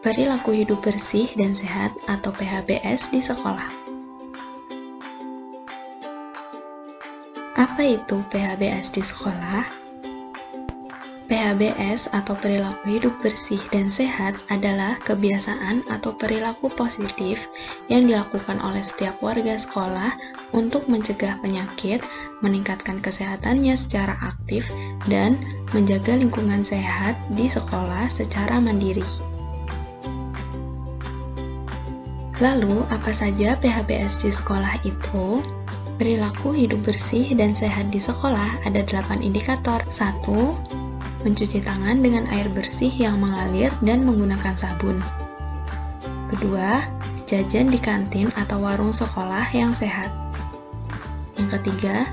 Perilaku hidup bersih dan sehat atau PHBS di sekolah. Apa itu PHBS di sekolah? PHBS atau perilaku hidup bersih dan sehat adalah kebiasaan atau perilaku positif yang dilakukan oleh setiap warga sekolah untuk mencegah penyakit, meningkatkan kesehatannya secara aktif, dan menjaga lingkungan sehat di sekolah secara mandiri. Lalu, apa saja PHBS di sekolah itu? Perilaku hidup bersih dan sehat di sekolah ada 8 indikator. 1. Mencuci tangan dengan air bersih yang mengalir dan menggunakan sabun. Kedua, jajan di kantin atau warung sekolah yang sehat. Yang ketiga,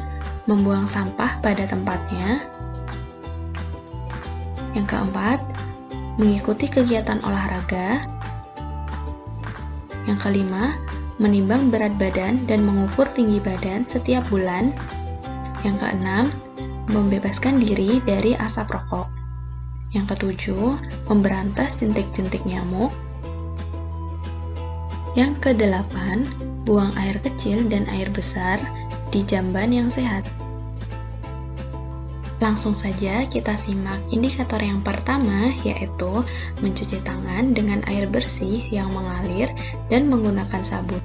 membuang sampah pada tempatnya. Yang keempat, mengikuti kegiatan olahraga. Yang kelima, menimbang berat badan dan mengukur tinggi badan setiap bulan. Yang keenam, membebaskan diri dari asap rokok. Yang ketujuh, memberantas jentik-jentik nyamuk. Yang kedelapan, buang air kecil dan air besar di jamban yang sehat. Langsung saja kita simak indikator yang pertama, yaitu mencuci tangan dengan air bersih yang mengalir dan menggunakan sabun.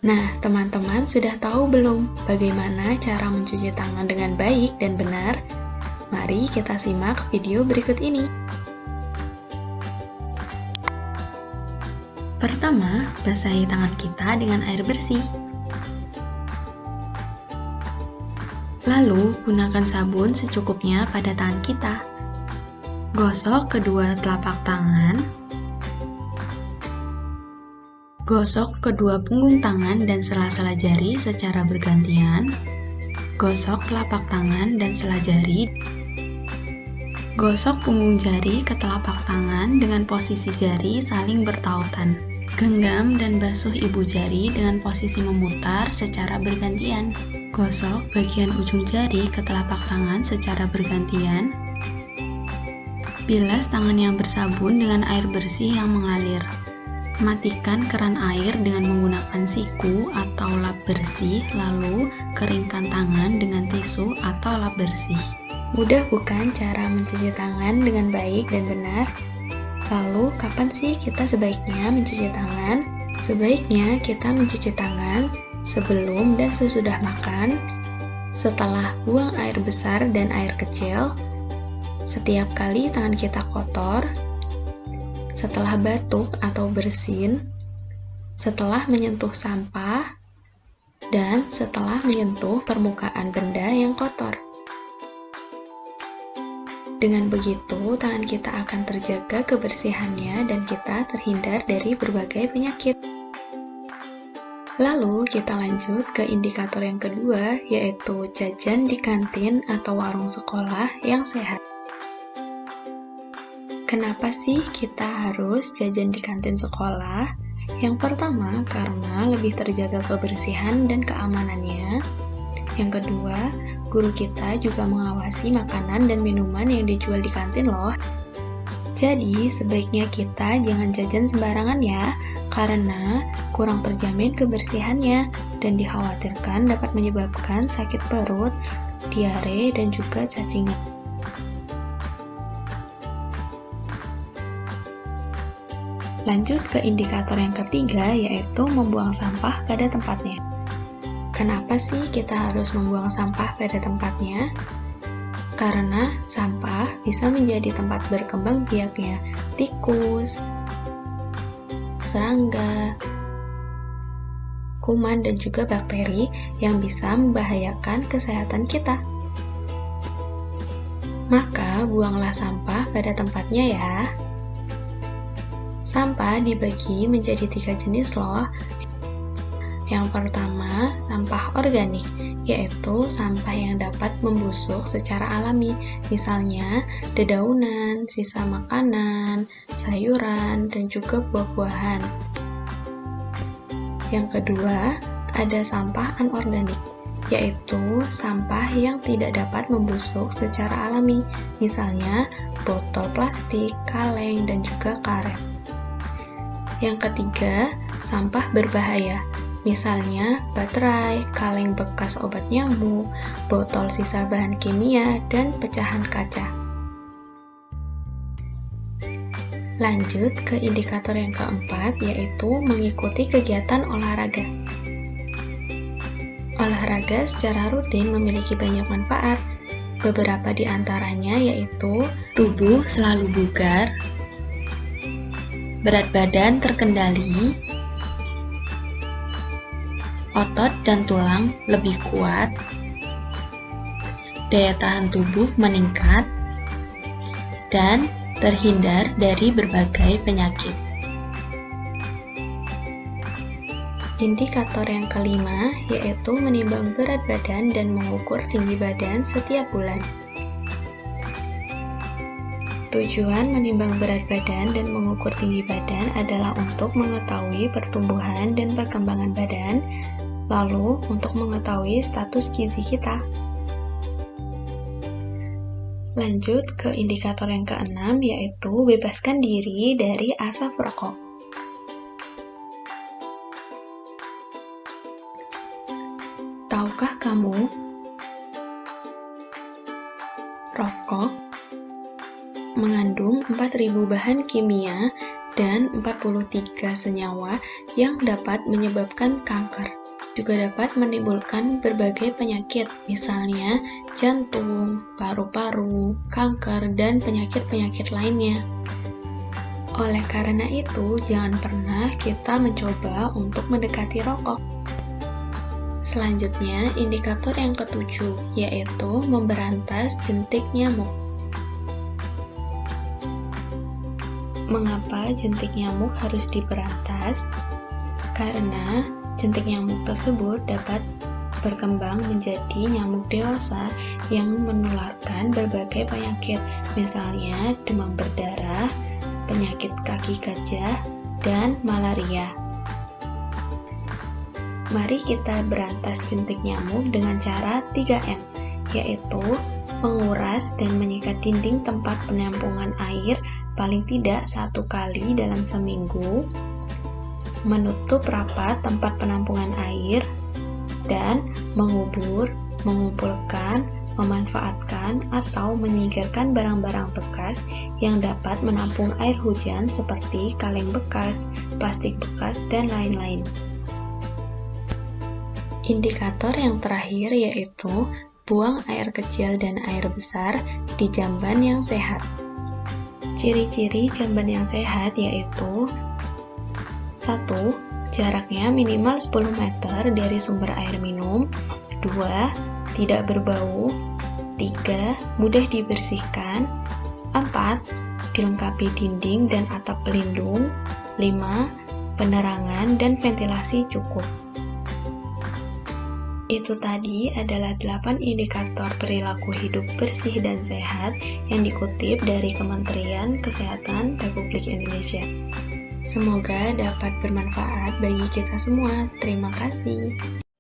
Nah, teman-teman sudah tahu belum bagaimana cara mencuci tangan dengan baik dan benar? Mari kita simak video berikut ini. Pertama, basahi tangan kita dengan air bersih. Lalu, gunakan sabun secukupnya pada tangan kita. Gosok kedua telapak tangan. Gosok kedua punggung tangan dan sela-sela jari secara bergantian. Gosok telapak tangan dan sela jari. Gosok punggung jari ke telapak tangan dengan posisi jari saling bertautan. Genggam dan basuh ibu jari dengan posisi memutar secara bergantian. Gosok bagian ujung jari ke telapak tangan secara bergantian. Bilas tangan yang bersabun dengan air bersih yang mengalir. Matikan keran air dengan menggunakan siku atau lap bersih, lalu keringkan tangan dengan tisu atau lap bersih. Mudah bukan cara mencuci tangan dengan baik dan benar? Lalu, kapan sih kita sebaiknya mencuci tangan? Sebaiknya kita mencuci tangan sebelum dan sesudah makan, setelah buang air besar dan air kecil, setiap kali tangan kita kotor, setelah batuk atau bersin, setelah menyentuh sampah, dan setelah menyentuh permukaan benda yang kotor. Dengan begitu, tangan kita akan terjaga kebersihannya dan kita terhindar dari berbagai penyakit. Lalu, kita lanjut ke indikator yang kedua, yaitu jajan di kantin atau warung sekolah yang sehat. Kenapa sih kita harus jajan di kantin sekolah? Yang pertama, karena lebih terjaga kebersihan dan keamanannya. Yang kedua, guru kita juga mengawasi makanan dan minuman yang dijual di kantin loh. Jadi, sebaiknya kita jangan jajan sembarangan ya, karena kurang terjamin kebersihannya dan dikhawatirkan dapat menyebabkan sakit perut, diare, dan juga cacingan. Lanjut ke indikator yang ketiga, yaitu membuang sampah pada tempatnya. Kenapa sih kita harus membuang sampah pada tempatnya? Karena sampah bisa menjadi tempat berkembang biaknya tikus, serangga, kuman, dan juga bakteri yang bisa membahayakan kesehatan kita. Maka, buanglah sampah pada tempatnya ya. Sampah dibagi menjadi 3 jenis loh. Yang pertama, sampah organik, yaitu sampah yang dapat membusuk secara alami, misalnya dedaunan, sisa makanan, sayuran, dan juga buah-buahan. Yang kedua, ada sampah anorganik, yaitu sampah yang tidak dapat membusuk secara alami, misalnya botol plastik, kaleng, dan juga karet. Yang ketiga, sampah berbahaya, misalnya baterai, kaleng bekas obat nyamuk, botol sisa bahan kimia, dan pecahan kaca. Lanjut ke indikator yang keempat, yaitu mengikuti kegiatan olahraga. Olahraga secara rutin memiliki banyak manfaat. Beberapa di antaranya yaitu tubuh selalu bugar, berat badan terkendali, otot dan tulang lebih kuat, daya tahan tubuh meningkat, dan terhindar dari berbagai penyakit. Indikator yang kelima yaitu menimbang berat badan dan mengukur tinggi badan setiap bulan. Tujuan menimbang berat badan dan mengukur tinggi badan adalah untuk mengetahui pertumbuhan dan perkembangan badan, lalu untuk mengetahui status gizi kita. Lanjut ke indikator yang keenam, yaitu bebaskan diri dari asap rokok. Tahukah kamu, rokok mengandung 4.000 bahan kimia dan 43 senyawa yang dapat menyebabkan kanker. Juga dapat menimbulkan berbagai penyakit, misalnya jantung, paru-paru, kanker, dan penyakit-penyakit lainnya. Oleh karena itu, jangan pernah kita mencoba untuk mendekati rokok. Selanjutnya, indikator yang ketujuh, yaitu memberantas jentik nyamuk. Mengapa jentik nyamuk harus diberantas? Karena jentik nyamuk tersebut dapat berkembang menjadi nyamuk dewasa yang menularkan berbagai penyakit, misalnya demam berdarah, penyakit kaki gajah, dan malaria. Mari kita berantas jentik nyamuk dengan cara 3M, yaitu menguras dan menyikat dinding tempat penampungan air paling tidak 1 kali dalam seminggu, menutup rapat tempat penampungan air, dan mengubur, mengumpulkan, memanfaatkan, atau menyingkirkan barang-barang bekas yang dapat menampung air hujan seperti kaleng bekas, plastik bekas, dan lain-lain. Indikator yang terakhir yaitu buang air kecil dan air besar di jamban yang sehat. Ciri-ciri jamban yang sehat yaitu 1. Jaraknya minimal 10 meter dari sumber air minum. 2. Tidak berbau. 3. Mudah dibersihkan. 4. Dilengkapi dinding dan atap pelindung. 5. Penerangan dan ventilasi cukup. Itu tadi adalah 8 indikator perilaku hidup bersih dan sehat yang dikutip dari Kementerian Kesehatan Republik Indonesia. Semoga dapat bermanfaat bagi kita semua. Terima kasih.